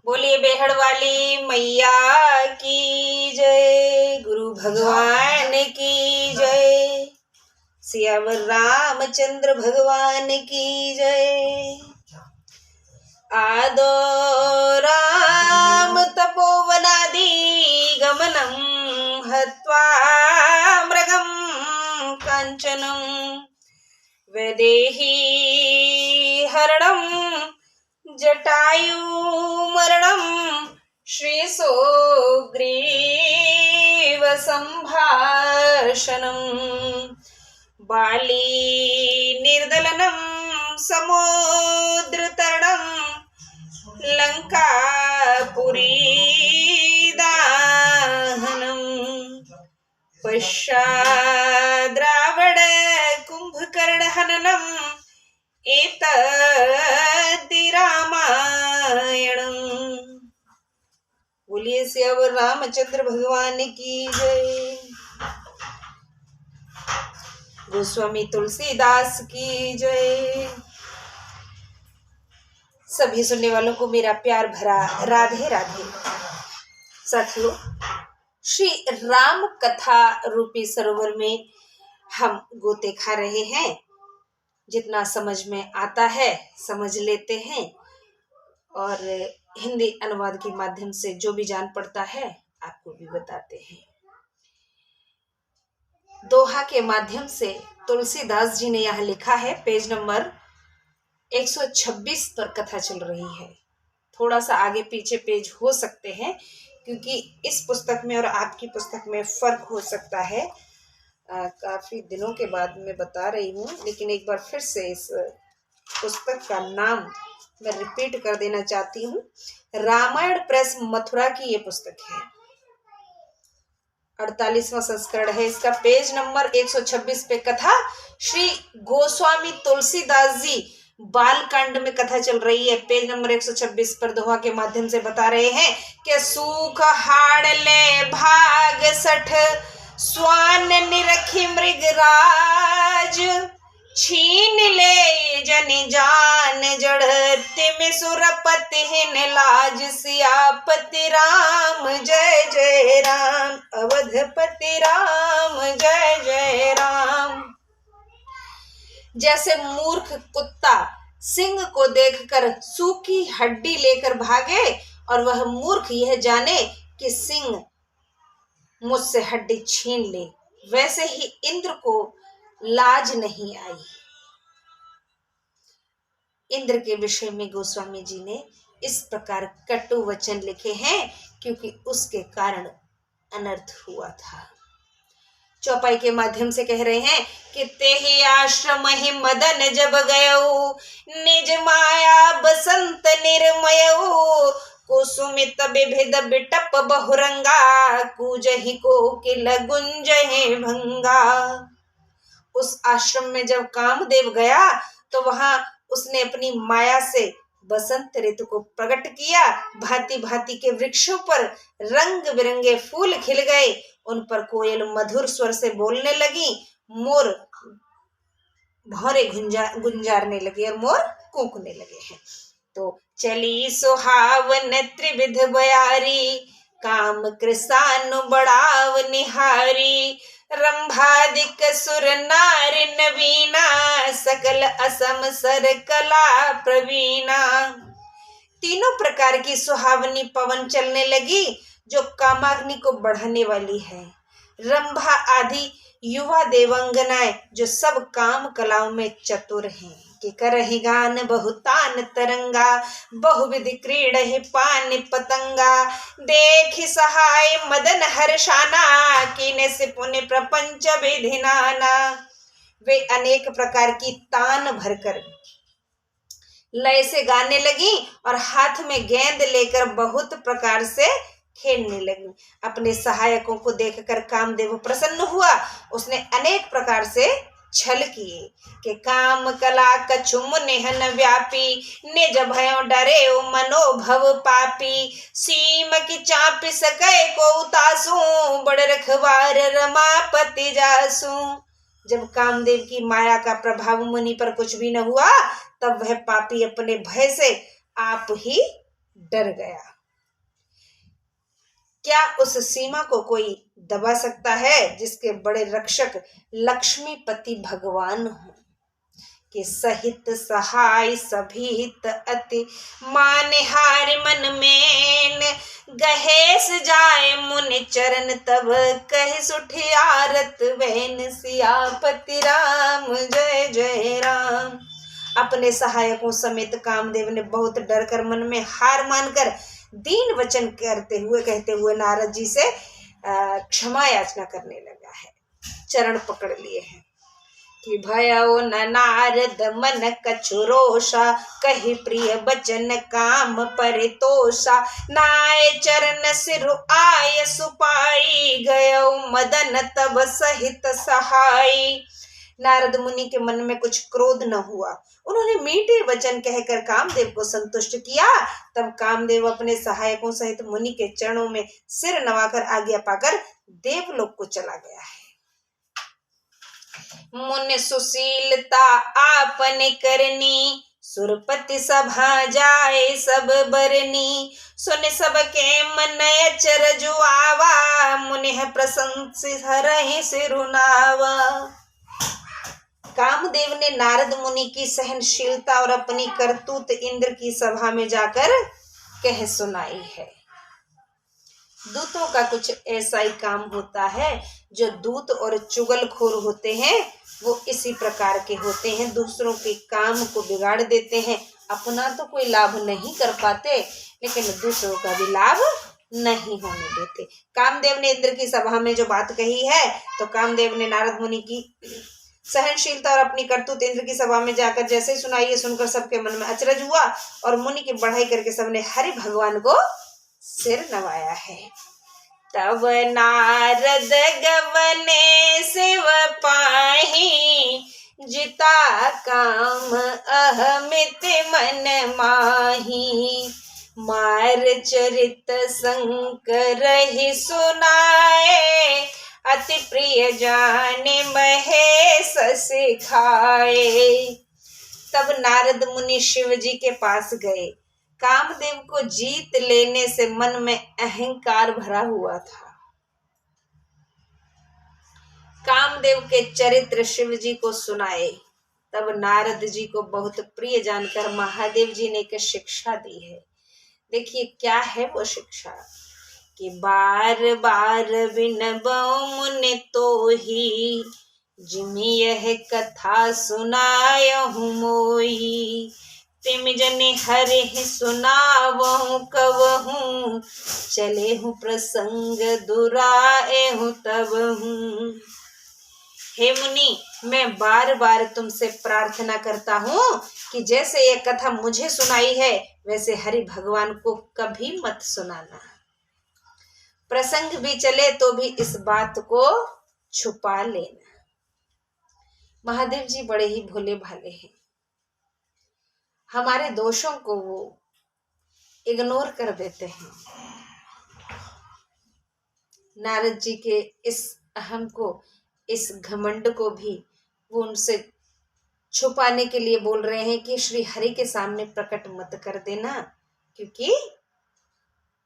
बोलिए बेहड़ वाली मैया की जय, गुरु भगवान की जय, सियावर रामचंद्र भगवान की जय। आदो राम तपोवनादि गमनं हत्वा मृगं कांचनं वैदेही हरणं जटायु मरणं श्रीसुग्रीव संभाषणं बाली निर्दलनं समुद्रतरणं लंकापुरी दाहनं पश्चाद्रावण कुंभकर्ण हननम् एतद् रामायणं। बोलिए सियावर रामचंद्र भगवान की जय, गोस्वामी तुलसीदास की जय। सभी सुनने वालों को मेरा प्यार भरा राधे राधे। साथियों, श्री राम कथा रूपी सरोवर में हम गोते खा रहे हैं। जितना समझ में आता है समझ लेते हैं और हिंदी अनुवाद के माध्यम से जो भी जान पड़ता है आपको भी बताते हैं। दोहा के माध्यम से तुलसीदास जी ने यहाँ लिखा है, पेज नंबर 126 पर कथा चल रही है। थोड़ा सा आगे पीछे पेज हो सकते हैं क्योंकि इस पुस्तक में और आपकी पुस्तक में फर्क हो सकता है। काफी दिनों के बाद मैं बता रही हूँ, लेकिन एक बार फिर से इस पुस्तक का नाम मैं रिपीट कर देना चाहती हूँ। रामायण प्रेस मथुरा की ये पुस्तक है, 48वां संस्करण है इसका। पेज नंबर 126 पे कथा श्री गोस्वामी तुलसीदास जी बालकांड में कथा चल रही है। पेज नंबर 126 पर दोहा के माध्यम से बता रहे हैं कि सूख हाड़ ले भाग सठ स्वान निरखी मृगराज, छीन ले जन जान जड़ तिम सुरपति हिन लाज, सियापति राम जय जय राम, अवधपति राम जय जय राम। जैसे मूर्ख कुत्ता सिंह को देखकर सूखी हड्डी लेकर भागे और वह मूर्ख यह जाने कि सिंह मुझसे हड्डी छीन ले, वैसे ही इंद्र को लाज नहीं आई। इंद्र के विषय में गोस्वामी जी ने इस प्रकार कटु वचन लिखे हैं क्योंकि उसके कारण अनर्थ हुआ था। चौपाई के माध्यम से कह रहे हैं कि तेहि आश्रम ही मदन जब गयो, निज माया बसंत निर्मयो, कुसुमित विभिद बिटप बहुरंगा, कूजहि कोकिल गुंजहि भंगा। उस आश्रम में जब कामदेव गया तो वहां उसने अपनी माया से बसंत ऋतु को प्रकट किया। भांति भांति के वृक्षों पर रंग बिरंगे फूल खिल गए, उन पर कोयल मधुर स्वर से बोलने लगी, मोर भौरे गुंजारने लगे और मोर कूकने लगे हैं। तो चली सुहावन त्रिविध बयारी, काम कृसानु बढ़ाव निहारी, रंभादिक सुर नारी नवीना, सकल असम सर कला प्रवीणा। तीनों प्रकार की सुहावनी पवन चलने लगी जो कामाग्नि को बढ़ाने वाली है। रंभा आदि युवा देवांगनाएं जो सब काम कलाओं में चतुर हैं, कि करहि गान बहुतान तरंगा, बहुविधि क्रीड़हि पान पतंगा, देखि सहाय मदन हर्षाना, कीने से पुण्य प्रपंच विधि नाना। वे अनेक प्रकार की तान भरकर लय से गाने लगी और हाथ में गेंद लेकर बहुत प्रकार से खेलने लगी। अपने सहायकों को देखकर कामदेव प्रसन्न हुआ। उसने अनेक प्रकार से छल किए कि काम कला कछु मुनिहन व्यापी, निज भयो डरे मनोभव पापी, सीम की चापी सकै को उतासू, बड़ रखवार रमापति जासू। जब कामदेव की माया का प्रभाव मुनि पर कुछ भी न हुआ तब वह पापी अपने भय से आप ही डर गया। क्या उस सीमा को कोई दबा सकता है जिसके बड़े रक्षक लक्ष्मीपति भगवान हो, कि सहित सहाय सभीत अति मानहार मन में गहेस जाए मुनि चरण तब कह सुठी आरत बहन सियापति राम जय जय राम। अपने सहायकों समेत कामदेव ने बहुत डर कर मन में हार मानकर दीन वचन करते हुए कहते हुए नारद जी से क्षमा याचना करने लगा है। चरण पकड़ लिए हैं कि भयो न नारद मन कछु रोषा कही प्रिय बचन काम परितोषा नाय चरण सिर आय सुपाई गयो मदन तब सहित सहाई। नारद मुनि के मन में कुछ क्रोध न हुआ, उन्होंने मीठे वचन कहकर कामदेव को संतुष्ट किया। तब कामदेव अपने सहायकों सहित मुनि के चरणों में सिर नवाकर आज्ञा पाकर देवलोक को चला गया है। मुनि सुशीलता आपने करनी सुरपति सभा जाए सब बरनी सुन सबके मन अचर जुआवा मुनि प्रशंसित हरहि सिरुनावा। कामदेव ने नारद मुनि की सहनशीलता और अपनी करतूत इंद्र की सभा में जाकर कह सुनाई है। दूतों का कुछ ऐसा ही काम होता है, जो दूत और चुगलखोर होते हैं वो इसी प्रकार के होते हैं, दूसरों के काम को बिगाड़ देते हैं। अपना तो कोई लाभ नहीं कर पाते लेकिन दूसरों का भी लाभ नहीं होने देते। कामदेव ने इंद्र की सभा में जो बात कही है, तो कामदेव ने नारद मुनि की सहनशीलता और अपनी करतूत इंद्र की सभा में जाकर जैसे ही सुनाई, ये सुनकर सबके मन में अचरज हुआ और मुनि की बढ़ाई करके सबने हरि भगवान को सिर नवाया है। तब नारद गवने शिव पाही जिता काम अहमित मन माही मार चरित शंकर ही सुनाए अति प्रिय जाने महेश सिखाए। तब नारद मुनि शिव जी के पास गए। कामदेव को जीत लेने से मन में अहंकार भरा हुआ था। कामदेव के चरित्र शिव जी को सुनाए। तब नारद जी को बहुत प्रिय जानकर महादेव जी ने एक शिक्षा दी है। देखिए क्या है वो शिक्षा, कि बार बार विनबऊ मुनि तो ही जिमि यह कथा सुनायहु मोई तिम जने हरे सुनावहु कवहु चले हूँ प्रसंग दुराएहु तब हूँ। हे मुनि, मैं बार बार तुमसे प्रार्थना करता हूँ कि जैसे ये कथा मुझे सुनाई है वैसे हरि भगवान को कभी मत सुनाना। प्रसंग भी चले तो भी इस बात को छुपा लेना। महादेव जी बड़े ही भोले भाले हैं, हमारे दोषों को वो इग्नोर कर देते हैं। नारद जी के इस अहम को, इस घमंड को भी वो उनसे छुपाने के लिए बोल रहे हैं कि श्री हरि के सामने प्रकट मत कर देना, क्योंकि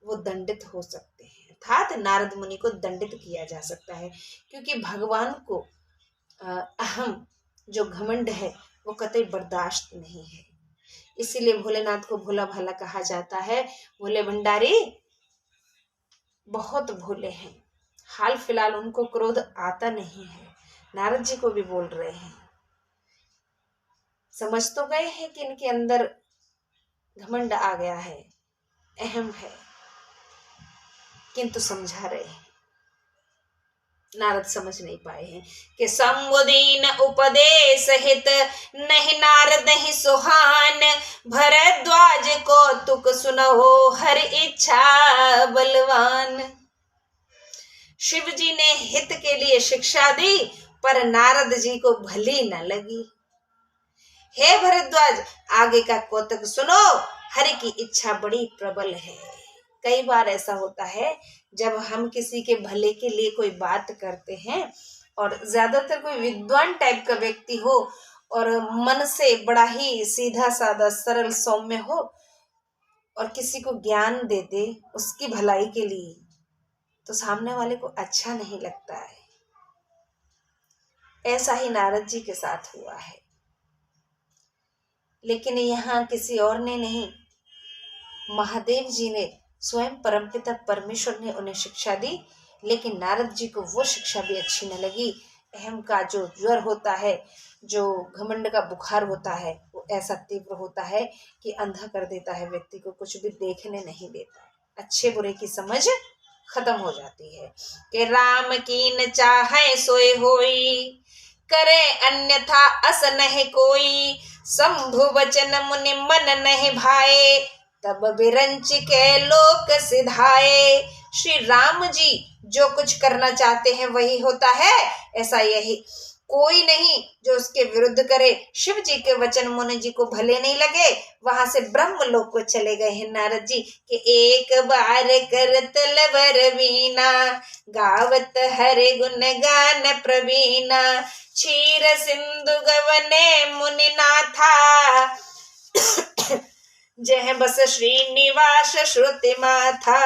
वो दंडित हो सकते हैं। अर्थात नारद मुनि को दंडित किया जा सकता है, क्योंकि भगवान को अहम जो घमंड है वो कतई बर्दाश्त नहीं है। इसीलिए भोलेनाथ को भोला भाला कहा जाता है। भोले भंडारी बहुत भोले हैं, हाल फिलहाल उनको क्रोध आता नहीं है। नारद जी को भी बोल रहे हैं, समझ तो गए हैं कि इनके अंदर घमंड आ गया है, अहम है, किंतु समझा रहे हैं। नारद समझ नहीं पाए हैं कि संबुदीन उपदेश हित नहीं नारद ही सुहान भरद्वाज को तुक सुनहो हर इच्छा बलवान। शिव जी ने हित के लिए शिक्षा दी, पर नारद जी को भली न लगी। हे भरद्वाज, आगे का कौतक सुनो, हरि की इच्छा बड़ी प्रबल है। कई बार ऐसा होता है जब हम किसी के भले के लिए कोई बात करते हैं और ज्यादातर कोई विद्वान टाइप का व्यक्ति हो और मन से बड़ा ही सीधा साधा सरल सौम्य हो और किसी को ज्ञान दे दे उसकी भलाई के लिए, तो सामने वाले को अच्छा नहीं लगता है। ऐसा ही नारद जी के साथ हुआ है। लेकिन यहाँ किसी और ने नहीं, महादेव जी ने स्वयं परमपिता परमेश्वर ने उन्हें शिक्षा दी। लेकिन नारद जी को वो शिक्षा भी अच्छी न लगी। अहम का जो ज्वर होता है, जो घमंड का बुखार होता है, वो ऐसा तीव्र होता है कि अंधा कर देता है, व्यक्ति को कुछ भी देखने नहीं देता, अच्छे बुरे की समझ खत्म हो जाती है। कि राम कीन चाहे सोए होई, करे अन्यथा अस नहीं कोई, शंभु वचन मुनि मन नहीं भाए, तब बिरंच के लोक सिधाए। श्री राम जी जो कुछ करना चाहते हैं वही होता है, ऐसा यही कोई नहीं जो उसके विरुद्ध करे। शिव जी के वचन मुनि जी को भले नहीं लगे, वहां से ब्रह्म लोक को चले गए हैं नारद जी कि एक बार करत लवर वीणा, गावत हरे गुण गान प्रवीणा, क्षीर सिंधु गवने मुनि नाथा, जह बस श्रीनिवास श्रुति माथा।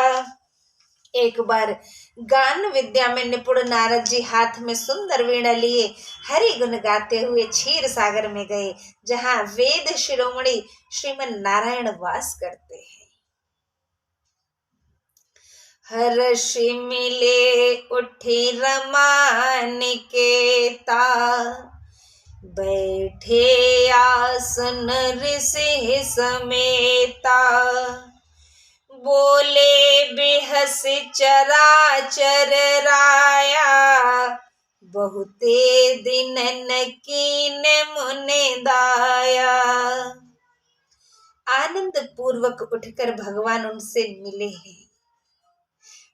एक बार गान विद्या में निपुण नारद जी हाथ में सुंदर वीणा लिए हरि गुण गाते हुए क्षीर सागर में गए, जहां वेद शिरोमणि श्रीमन नारायण वास करते हैं। हर्ष मिले उठी रमा निकेता, बैठे आसन ऋषि समेता, बोले बिहस चराचर राया, बहुते दिन न कीन मुने दाया। आनंद पूर्वक उठकर भगवान उनसे मिले हैं,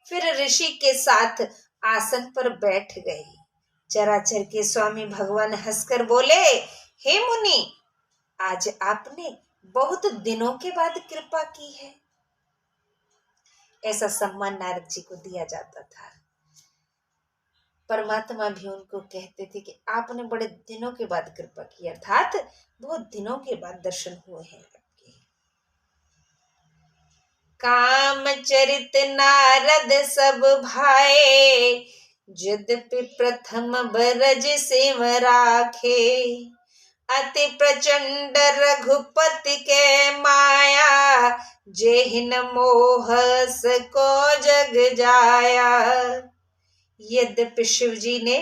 फिर ऋषि के साथ आसन पर बैठ गए। चराचर के स्वामी भगवान हंसकर बोले, हे मुनि, आज आपने बहुत दिनों के बाद कृपा की है। ऐसा सम्मान नारद जी को दिया जाता था। परमात्मा भी उनको कहते थे कि आपने बड़े दिनों के बाद कृपा की, अर्थात बहुत दिनों के बाद दर्शन हुए हैं आपके। काम चरित नारद सब भाए, यद्यपि प्रथम बरज सिम राखे, अति प्रचंड रघुपति के माया, जेहिन मोहस को जग जाया। यद्यपि शिव जी ने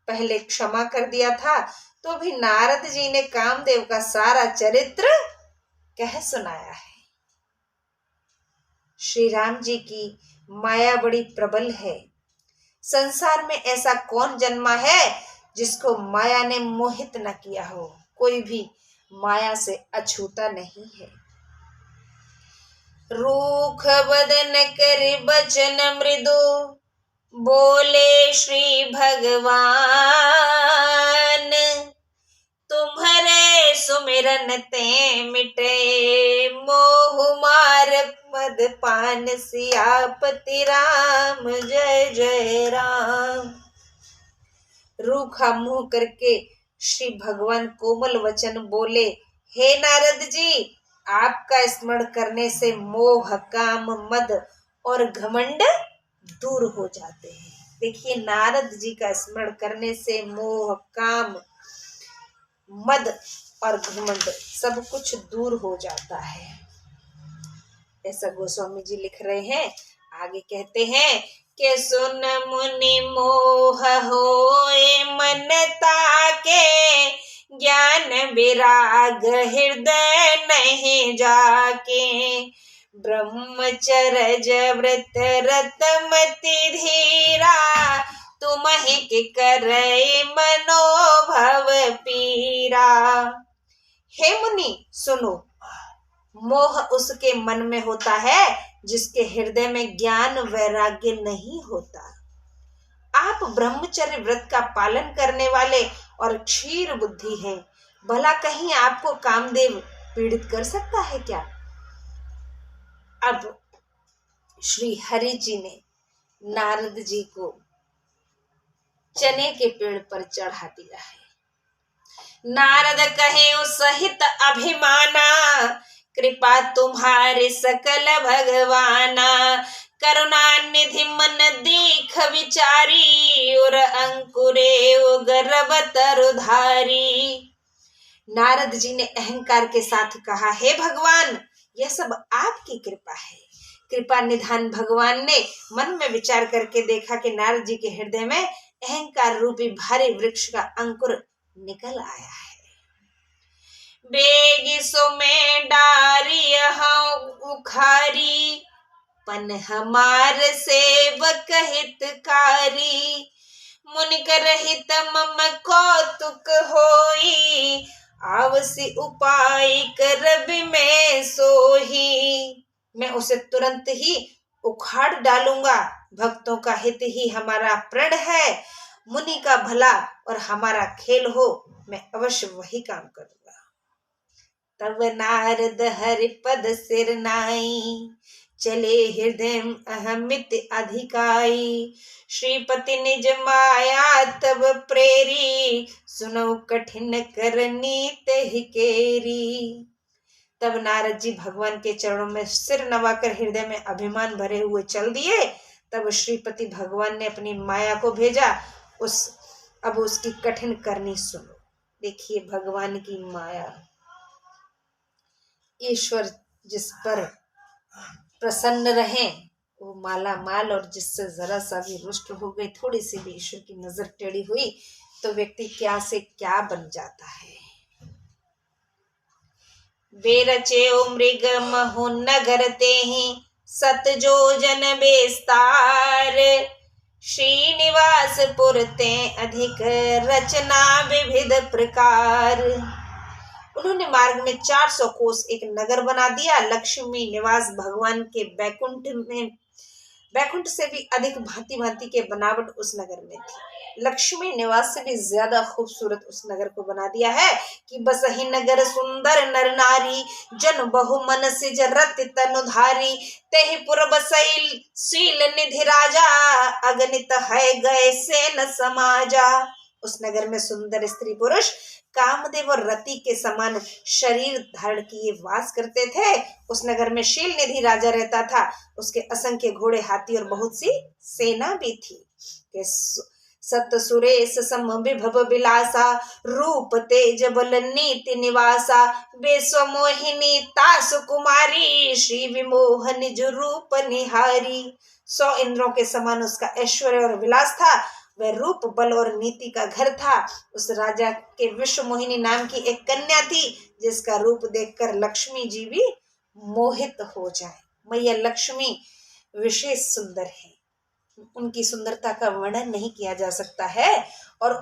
पहले क्षमा कर दिया था, तो भी नारद जी ने कामदेव का सारा चरित्र कह सुनाया है। श्री राम जी की माया बड़ी प्रबल है। संसार में ऐसा कौन जन्मा है जिसको माया ने मोहित न किया हो। कोई भी माया से अछूता नहीं है। रूख बदन कर बचन मृदु, बोले श्री भगवान, तुम्हारे सुमिरन ते मिटे, मोह मार मद पान सियापति राम, जय जय राम। रूखा मुंह करके श्री भगवान कोमल वचन बोले, हे नारद जी, आपका स्मरण करने से मोह, काम, मद और घमंड दूर हो जाते हैं। देखिए, नारद जी का स्मरण करने से मोह, काम, मद और घमंड सब कुछ दूर हो जाता है। ऐसा गोस्वामी जी लिख रहे हैं। आगे कहते हैं कि सुन मुनि मोह होए मन ताके, ज्ञान विराग हृदय नहीं जाके, ब्रह्मचर्य व्रत रतमति धीरा, तुम्हि के करे मनोभव पीरा। हे मुनि सुनो, मोह उसके मन में होता है जिसके हृदय में ज्ञान वैराग्य नहीं होता। आप ब्रह्मचर्य व्रत का पालन करने वाले और क्षीर बुद्धि हैं, भला कहीं आपको कामदेव पीड़ित कर सकता है क्या? अब श्री हरि जी ने नारद जी को चने के पेड़ पर चढ़ा दिया है। नारद कहे उस सहित अभिमाना, कृपा तुम्हारे सकल भगवाना। करुणा निधि मन देख विचारी, और अंकुरे गर्भ तरुधारी। नारद जी ने अहंकार के साथ कहा, हे भगवान, यह सब आपकी कृपा है। कृपा निधान भगवान ने मन में विचार करके देखा कि नारद जी के हृदय में अहंकार रूपी भारी वृक्ष का अंकुर निकल आया है। बेगी सो में डारी उखारी, पन हमार सेवक हितकारी। मुनि करहित मम कौतुक होई, आवसी उपाय करब में सोही। मैं उसे तुरंत ही उखाड़ डालूंगा। भक्तों का हित ही हमारा प्रण है। मुनि का भला और हमारा खेल हो, मैं अवश्य वही काम करूंगा। तब नारद हरिपद सिर नाई, चले हृदय अहमित अधिकाई। श्रीपति निज माया तब प्रेरी, सुनो कठिन करनी तहि केरी। तब नारद जी भगवान के चरणों में सिर नवाकर हृदय में अभिमान भरे हुए चल दिए। तब श्रीपति भगवान ने अपनी माया को भेजा। अब उसकी कठिन करनी सुनो। देखिए भगवान की माया, ईश्वर जिस पर प्रसन्न रहे वो माला माल, और जिससे जरा सा भी रुष्ट हो गई, थोड़ी सी भी ईश्वर की नजर टेढ़ी हुई, तो व्यक्ति क्या से क्या बन जाता है। बेरचे मृग महु नगरते ही, सत जो जन बेस्तार। श्रीनिवास पुरते अधिक रचना विविध प्रकार। उन्होंने मार्ग में 400 कोस एक नगर बना दिया। लक्ष्मी निवास भगवान के बैकुंठ से भी अधिक भांति भांति के बनावट उस नगर में थी। लक्ष्मी निवास से भी ज्यादा खूबसूरत उस नगर को बना दिया है कि बस ही नगर सुंदर नर नारी, जन बहु मन से रति तनुधारी। तेहि पुर बसैल शील निधि राजा, अगणित है गए से न समाजा। उस नगर में सुंदर स्त्री पुरुष कामदेव और रति के समान शरीर धारण किए वास करते थे। उस नगर में शील निधि राजा रहता था। उसके असंख्य घोड़े, हाथी और बहुत सी सेना भी थी। सत सुरेश सम विभव विलासा, रूप तेज बल नीति निवासा। बेस्व मोहिनी तासु कुमारी, श्री विमोह निज रूप निहारी। 100 इंद्रों के समान उसका ऐश्वर्य और विलास था। वह रूप बल और नीति का घर था। उस राजा के विश्व मोहिनी नाम की एक कन्या थी, जिसका रूप देखकर लक्ष्मी जी भी मोहित हो जाए। मैया लक्ष्मी विशेष सुंदर है, उनकी सुंदरता का वर्णन नहीं किया जा सकता है। और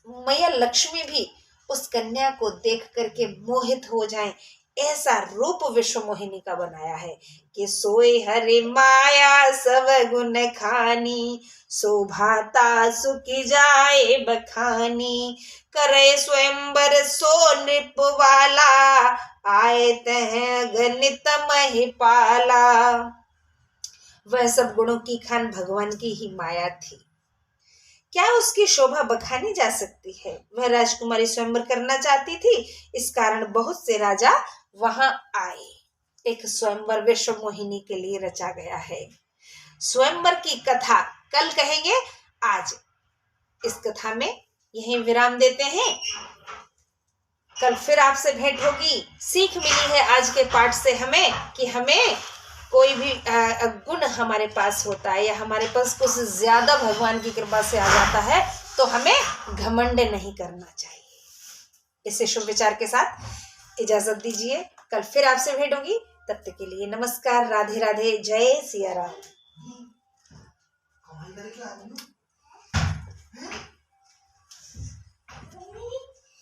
मैया लक्ष्मी भी उस कन्या को देख करके मोहित हो जाएं, ऐसा रूप विश्व मोहिनी का बनाया है कि सोए हरे माया सब गुण खानी, शोभाता सुखी जाए बखानी। करे स्वयंवर सो नृप वाला, आए तह गणित महिपाला। वह सब गुणों की खान भगवान की ही माया थी, क्या उसकी शोभा बखानी जा सकती है। वह राजकुमारी स्वयंवर करना चाहती थी, इस कारण बहुत से राजा वहां आए। एक स्वयंवर विश्व मोहिनी के लिए रचा गया है। स्वयंवर की कथा कल कहेंगे, आज इस कथा में यहीं विराम देते हैं। कल फिर आपसे भेंट होगी। सीख मिली है आज के पाठ से हमें कि हमें कोई भी गुण हमारे पास होता है या हमारे पास कुछ ज्यादा भगवान की कृपा से आ जाता है तो हमें घमंड नहीं करना चाहिए। इसे शुभ विचार के साथ इजाजत दीजिए। कल फिर आपसे भेंट होगी। तब तक के लिए नमस्कार, राधे राधे, जय सिया राम।